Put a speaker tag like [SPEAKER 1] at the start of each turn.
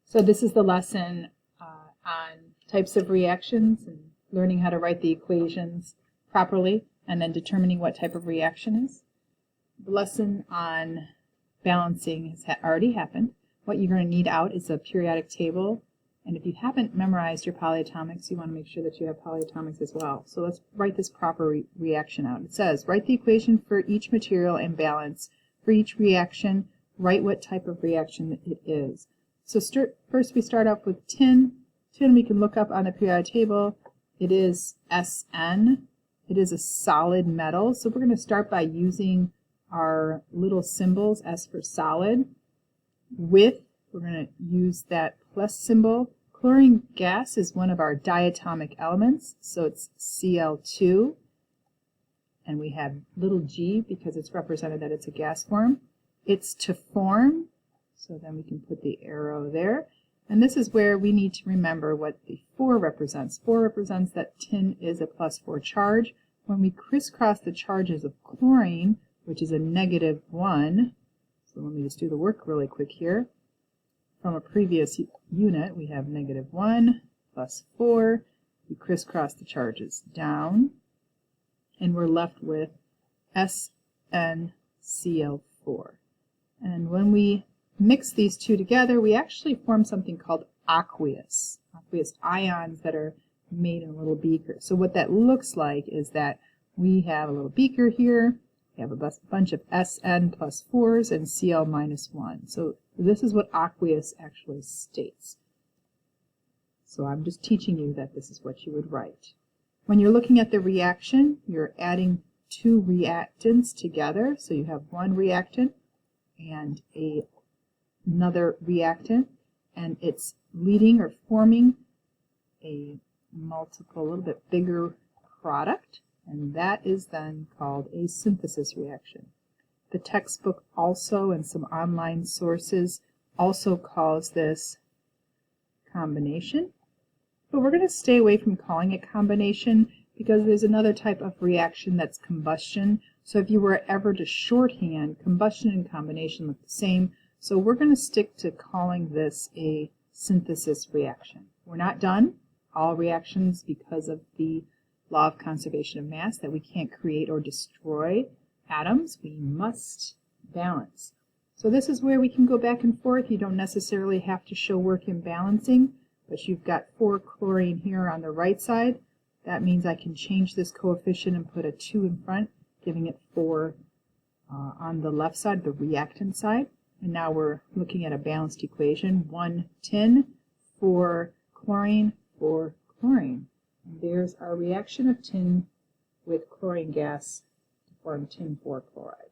[SPEAKER 1] So this is the lesson on types of reactions and learning how to write the equations properly and then determining what type of reaction is. The lesson on balancing has already happened. What you're going to need out is a periodic table, and if you haven't memorized your polyatomics, you want to make sure that you have polyatomics as well. So let's write this proper reaction out. It says, write the equation for each material and balance. For each reaction, write what type of reaction it is. So first we start off with tin. Tin we can look up on the periodic table. It is Sn. It is a solid metal. So we're going to start by using our little symbols, S for solid. With, we're going to use that plus symbol. Chlorine gas is one of our diatomic elements, so it's Cl2. And we have little g because it's represented that it's a gas form. It's to form. So then we can put the arrow there. And this is where we need to remember what the 4 represents. 4 represents that tin is a +4 charge. When we crisscross the charges of chlorine, which is a -1, so let me just do the work really quick here. From a previous unit, we have -1 plus 4. We crisscross the charges down, and we're left with SnCl4. And when we mix these two together, we actually form something called aqueous ions that are made in a little beaker. So what that looks like is that we have a little beaker here, we have a bunch of Sn plus 4s and Cl minus 1. So this is what aqueous actually states. So I'm just teaching you that this is what you would write. When you're looking at the reaction, you're adding 2 reactants together. So you have one reactant and another reactant, and it's leading or forming a little bit bigger product, and that is then called a synthesis reaction. The textbook also, and some online sources, also calls this combination, but we're going to stay away from calling it combination because there's another type of reaction that's combustion. So if you were ever to shorthand, combustion and combination look the same. So we're going to stick to calling this a synthesis reaction. We're not done. All reactions, because of the law of conservation of mass, that we can't create or destroy atoms, we must balance. So this is where we can go back and forth. You don't necessarily have to show work in balancing, but you've got 4 chlorine here on the right side. That means I can change this coefficient and put a 2 in front, giving it 4 on the left side, the reactant side. And now we're looking at a balanced equation. 1 tin, 4 chlorine, 4 chlorine. And there's our reaction of tin with chlorine gas to form tin 4 chloride.